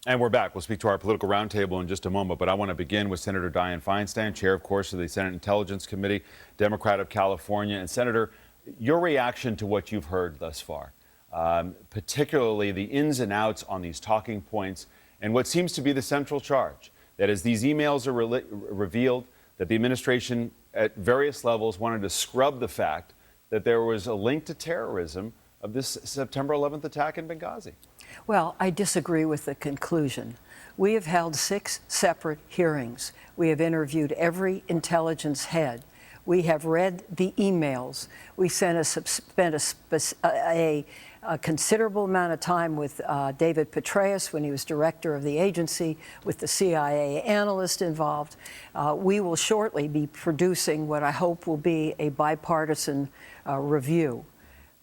And we're back. We'll speak to our political roundtable in just a moment, but I want to begin with Senator Dianne Feinstein, chair, of course, of the Senate Intelligence Committee, Democrat of California. And Senator, your reaction to what you've heard thus far, particularly the ins and outs on these talking points and what seems to be the central charge, that as these emails are revealed, that the administration at various levels wanted to scrub the fact that there was a link to terrorism of this September 11th attack in Benghazi. Well, I disagree with the conclusion. We have held 6 separate hearings. We have interviewed every intelligence head. We have read the emails. We spent a considerable amount of time with David Petraeus when he was director of the agency, with the CIA analyst involved. We will shortly be producing what I hope will be a bipartisan review.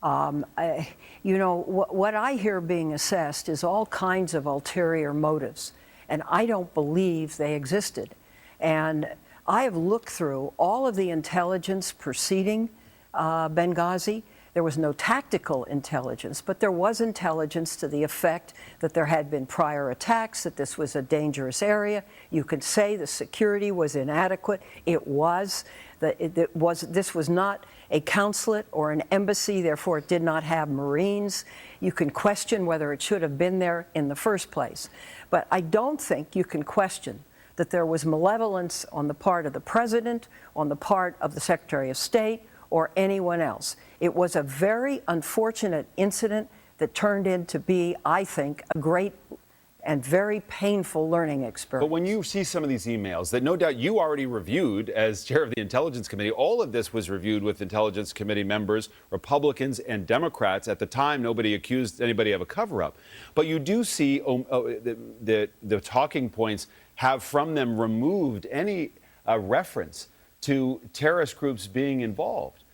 What I hear being assessed is all kinds of ulterior motives, and I don't believe they existed. And I have looked through all of the intelligence preceding Benghazi. There was no tactical intelligence, but there was intelligence to the effect that there had been prior attacks, that this was a dangerous area. You could say the security was inadequate. It was. This was not a consulate or an embassy, therefore it did not have Marines. You can question whether it should have been there in the first place. But I don't think you can question that there was malevolence on the part of the president, on the part of the Secretary of State, or anyone else. It was a very unfortunate incident that turned into be, I think, a great and very painful learning experience. But when you see some of these emails that no doubt you already reviewed as chair of the Intelligence Committee, all of this was reviewed with Intelligence Committee members, Republicans and Democrats. At the time, nobody accused anybody of a cover-up. But you do see the talking points have from them removed any reference to terrorist groups being involved.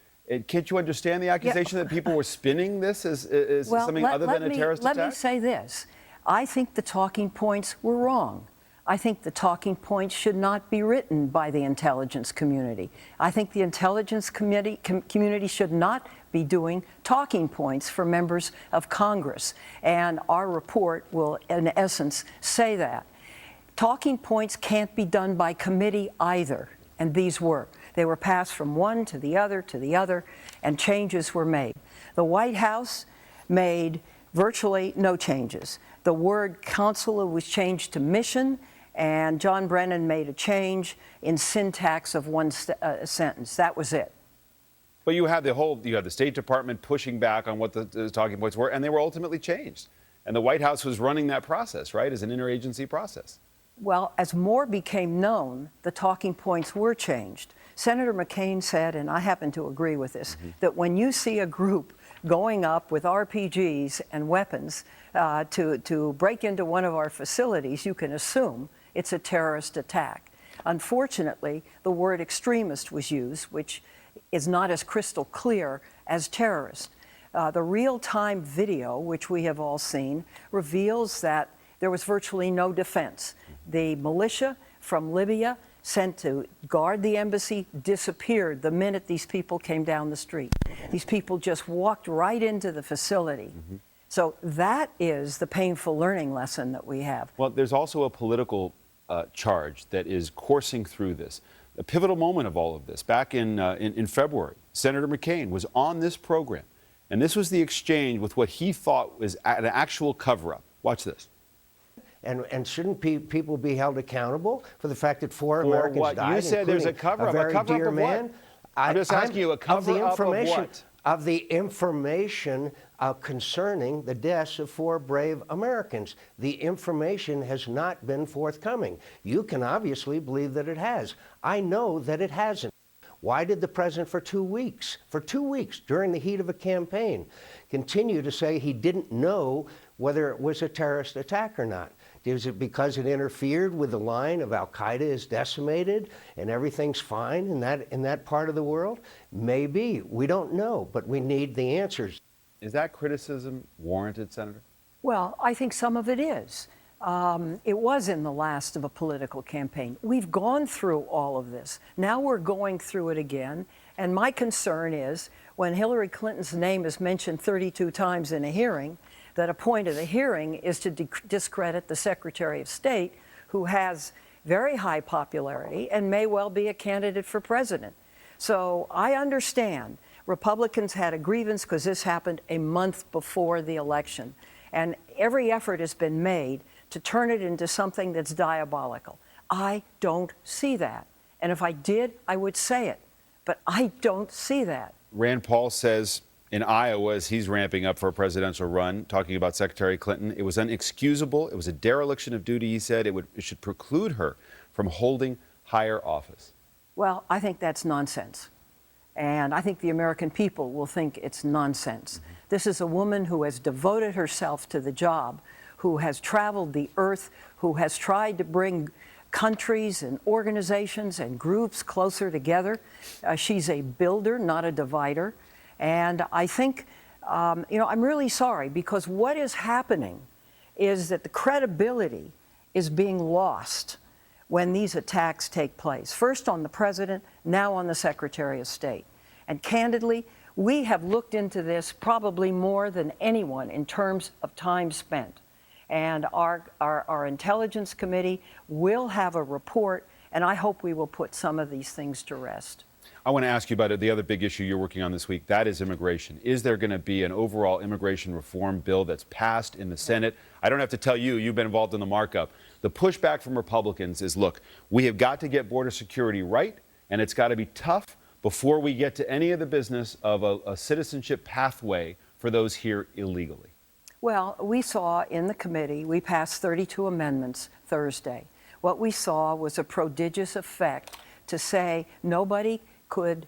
Can't you understand the accusation that people were spinning this as something other than a terrorist attack? Let me say this. I think the talking points were wrong. I think the talking points should not be written by the intelligence community. I think the intelligence community should not be doing talking points for members of Congress. And our report will, in essence, say that. Talking points can't be done by committee either, and these were. They were passed from one to the other, and changes were made. The White House made virtually no changes. The word consular was changed to mission, and John Brennan made a change in syntax of one sentence. That was it. But you had the State Department pushing back on what the talking points were, and they were ultimately changed. And the White House was running that process, right, as an interagency process. Well, as more became known, the talking points were changed. Senator McCain said, and I happen to agree with this, that when you see a group going up with RPGs and weapons to break into one of our facilities, you can assume it's a terrorist attack. Unfortunately, the word extremist was used, which is not as crystal clear as terrorist. The real-time video, which we have all seen, reveals that there was virtually no defense. The militia from Libya sent to guard the embassy disappeared the minute these people came down the street. These people just walked right into the facility. So that is the painful learning lesson that we have. Well, there's also a political charge that is coursing through this. A pivotal moment of all of this, back in February, Senator McCain was on this program, and this was the exchange with what he thought was an actual cover-up. Watch this. And shouldn't people be held accountable for the fact that 4 Americans what? died? You said there's a cover-up. A cover-up of what? I'm just asking you, a cover-up of what? Of the information concerning the deaths of 4 brave Americans. The information has not been forthcoming. You can obviously believe that it has. I know that it hasn't. Why did the president for 2 weeks during the heat of a campaign, continue to say he didn't know whether it was a terrorist attack or not? Is it because it interfered with the line of Al-Qaeda is decimated and everything's fine in that part of the world? Maybe. We don't know, but we need the answers. Is that criticism warranted, Senator? Well, I think some of it is. It was in the last of a political campaign. We've gone through all of this. Now we're going through it again. And my concern is when Hillary Clinton's name is mentioned 32 times in a hearing, that a point of the hearing is to discredit the Secretary of State, who has very high popularity and may well be a candidate for president. So I understand Republicans had a grievance because this happened a month before the election. And every effort has been made to turn it into something that's diabolical. I don't see that. And if I did, I would say it. But I don't see that. Rand Paul says in Iowa, as he's ramping up for a presidential run, talking about Secretary Clinton, it was inexcusable. It was a dereliction of duty, he said. It should preclude her from holding higher office. Well, I think that's nonsense. And I think the American people will think it's nonsense. This is a woman who has devoted herself to the job, who has traveled the earth, who has tried to bring countries and organizations and groups closer together. She's a builder, not a divider. And I think, I'm really sorry, because what is happening is that the credibility is being lost when these attacks take place. First on the president, now on the Secretary of State. And candidly, we have looked into this probably more than anyone in terms of time spent. And our Intelligence Committee will have a report, and I hope we will put some of these things to rest. I want to ask you about the other big issue you're working on this week. That is immigration. Is there going to be an overall immigration reform bill that's passed in the Senate? I don't have to tell you, you've been involved in the markup. The pushback from Republicans is, look, we have got to get border security right, and it's got to be tough before we get to any of the business of a citizenship pathway for those here illegally. Well, we saw in the committee, we passed 32 amendments Thursday. What we saw was a prodigious effect to say nobody could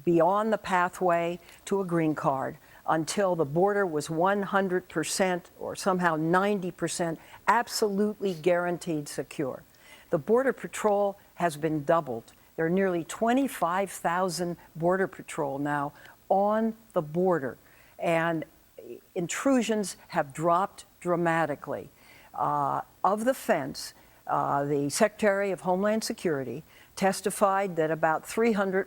be on the pathway to a green card until the border was 100% or somehow 90% absolutely guaranteed secure. The Border Patrol has been doubled. There are nearly 25,000 Border Patrol now on the border, and intrusions have dropped dramatically. Of the fence, the Secretary of Homeland Security testified that about 300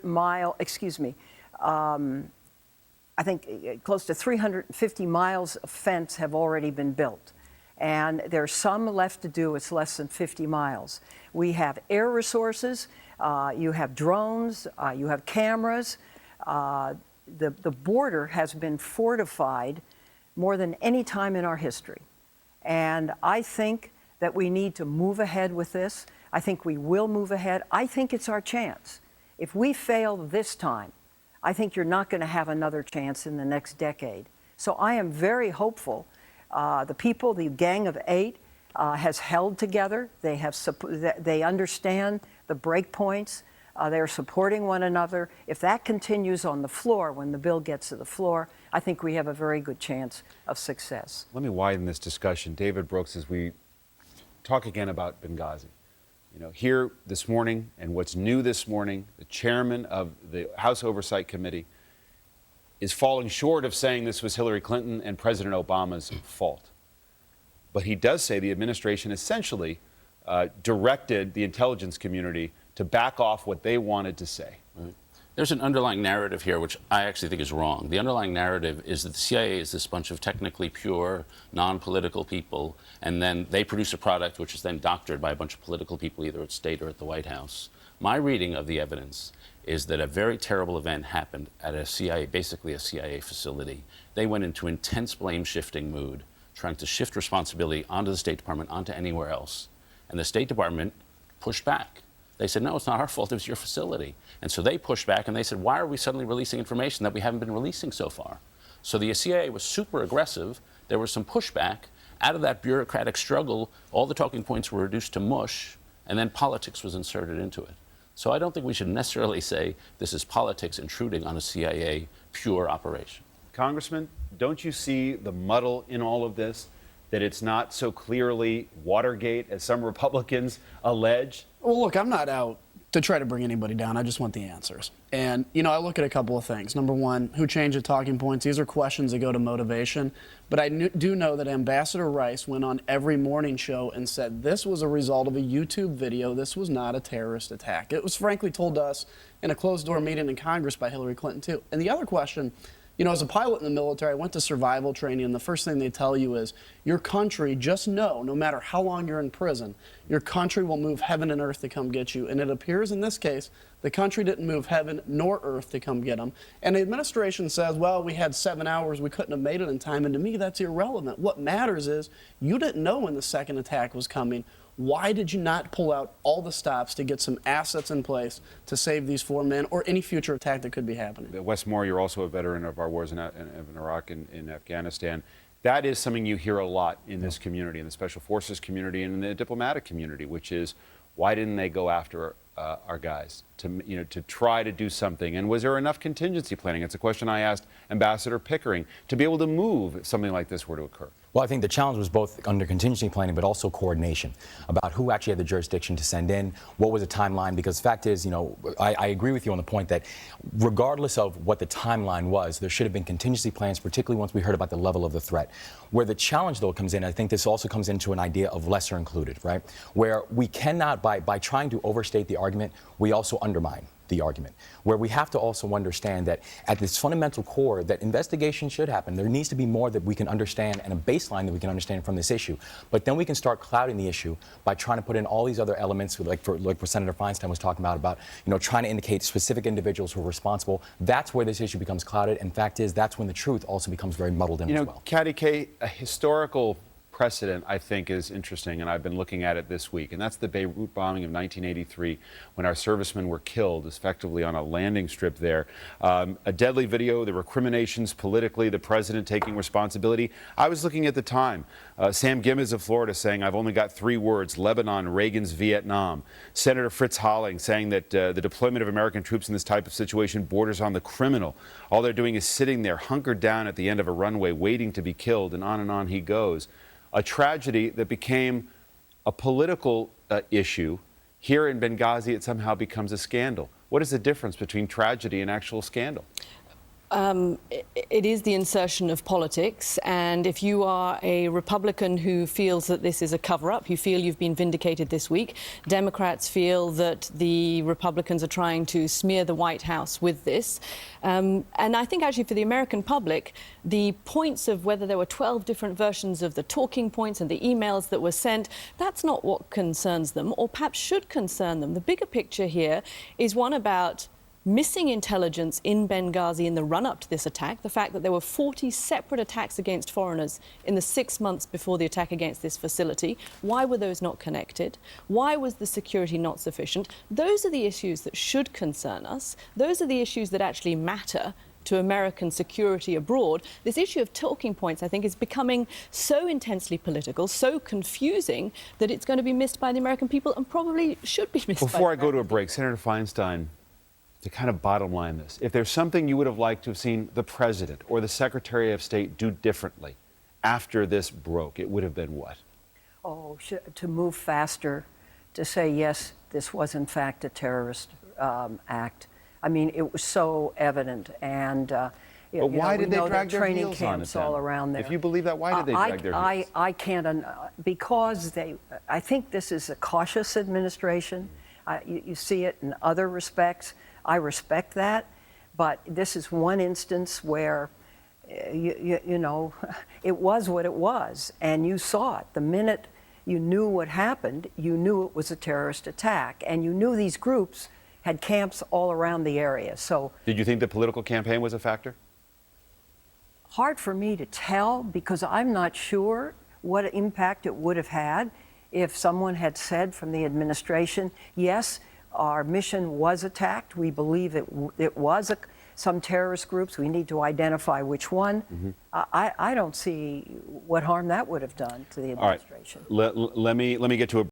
I think close to 350 miles of fence have already been built. And there's some left to do. It's less than 50 miles. We have air resources, you have drones, you have cameras. The border has been fortified more than any time in our history. And I think that we need to move ahead with this. I think we will move ahead. I think it's our chance. If we fail this time, I think you're not going to have another chance in the next decade. So I am very hopeful. The people, the Gang of Eight, has held together. They understand the break points. They're supporting one another. If that continues on the floor, when the bill gets to the floor, I think we have a very good chance of success. Let me widen this discussion. David Brooks, as we talk again about Benghazi. Here this morning, and what's new this morning, the chairman of the House Oversight Committee is falling short of saying this was Hillary Clinton and President Obama's fault. But he does say the administration essentially directed the intelligence community to back off what they wanted to say. Right. There's an underlying narrative here, which I actually think is wrong. The underlying narrative is that the CIA is this bunch of technically pure, non-political people, and then they produce a product which is then doctored by a bunch of political people, either at state or at the White House. My reading of the evidence is that a very terrible event happened at a CIA, basically a CIA facility. They went into intense blame-shifting mood, trying to shift responsibility onto the State Department, onto anywhere else. And the State Department pushed back. They said, no, it's not our fault, it was your facility. And so they pushed back and they said, why are we suddenly releasing information that we haven't been releasing so far? So the CIA was super aggressive. There was some pushback. Out of that bureaucratic struggle, all the talking points were reduced to mush, and then politics was inserted into it. So I don't think we should necessarily say this is politics intruding on a CIA pure operation. Congressman, don't you see the muddle in all of this? That it's not so clearly Watergate as some Republicans allege? Well, look, I'm not out to try to bring anybody down. I just want the answers. And, I look at a couple of things. Number one, who changed the talking points? These are questions that go to motivation. But I do know that Ambassador Rice went on every morning show and said this was a result of a YouTube video. This was not a terrorist attack. It was frankly told to us in a closed-door meeting in Congress by Hillary Clinton, too. And the other question, You know, as a pilot in the military, I went to survival training, and the first thing they tell you is your country, just know, no matter how long you're in prison, your country will move heaven and earth to come get you. And it appears in this case, the country didn't move heaven nor earth to come get them. And the administration says, well, we had 7 hours, we couldn't have made it in time. And to me, that's irrelevant. What matters is you didn't know when the second attack was coming. Why did you not pull out all the stops to get some assets in place to save these 4 men or any future attack that could be happening? Wes Moore, you're also a veteran of our wars in Iraq and in Afghanistan. That is something you hear a lot in this community, in the Special Forces community and in the diplomatic community, which is, why didn't they go after our guys to try to do something? And was there enough contingency planning? It's a question I asked Ambassador Pickering, to be able to move if something like this were to occur. Well, I think the challenge was both under contingency planning, but also coordination about who actually had the jurisdiction to send in, what was the timeline, because the fact is, you know, I agree with you on the point that regardless of what the timeline was, there should have been contingency plans, particularly once we heard about the level of the threat. Where the challenge, though, comes in, I think this also comes into an idea of lesser included, right? Where we cannot, by trying to overstate the argument, we also undermine the argument, where we have to also understand that at this fundamental core that investigation should happen. There needs to be more that we can understand and a baseline that we can understand from this issue. But then we can start clouding the issue by trying to put in all these other elements, like what Senator Feinstein was talking about, you know, trying to indicate specific individuals who are responsible. That's where this issue becomes clouded. And fact is, that's when the truth also becomes very muddled in as well. Katty Kay, a historical precedent, I think, is interesting, and I've been looking at it this week, and that's the Beirut bombing of 1983, when our servicemen were killed effectively on a landing strip there. A deadly video, the recriminations politically, the president taking responsibility. I was looking at the time, Sam Gibbons of Florida saying, I've only got 3 words, Lebanon, Reagan's Vietnam. Senator Fritz Holling saying that the deployment of American troops in this type of situation borders on the criminal. All they're doing is sitting there hunkered down at the end of a runway waiting to be killed, and on he goes. A tragedy that became a political issue. Here in Benghazi, it somehow becomes a scandal. What is the difference between tragedy and actual scandal? It is the insertion of politics, and if you are a Republican who feels that this is a cover-up, you feel you've been vindicated this week. Democrats feel that the Republicans are trying to smear the White House with this. And I think actually for the American public, the points of whether there were 12 different versions of the talking points and the emails that were sent, that's not what concerns them, or perhaps should concern them. The bigger picture here is one about missing intelligence in Benghazi in the run-up to this attack, the fact that there were 40 separate attacks against foreigners in the 6 months before the attack against this facility. Why were those not connected? Why was the security not sufficient? Those are the issues that should concern us. Those are the issues that actually matter to American security abroad. This issue of talking points, I think, is becoming so intensely political, so confusing, that it's going to be missed by the American people and probably should be missed by the Before I go to a American break, Senator Feinstein, to kind of bottom line this, if there's something you would have liked to have seen the President or the Secretary of State do differently after this broke, it would have been what? Oh, to move faster, to say, yes, this was in fact a terrorist act. I mean, it was so evident. And But why did they drag their training heels on it camps then? all around there? If you believe that, why did they drag their heels? I can't, because I think this is a cautious administration. You see it in other respects. I respect that, but this is one instance where, you know, it was what it was, and you saw it. The minute you knew what happened, you knew it was a terrorist attack, and you knew these groups had camps all around the area. So, did you think the political campaign was a factor? Hard for me to tell, because I'm not sure what impact it would have had if someone had said from the administration, yes, our mission was attacked. We believe it was some terrorist groups. We need to identify which one. Mm-hmm. I don't see what harm that would have done to the administration. All right. Let me get to a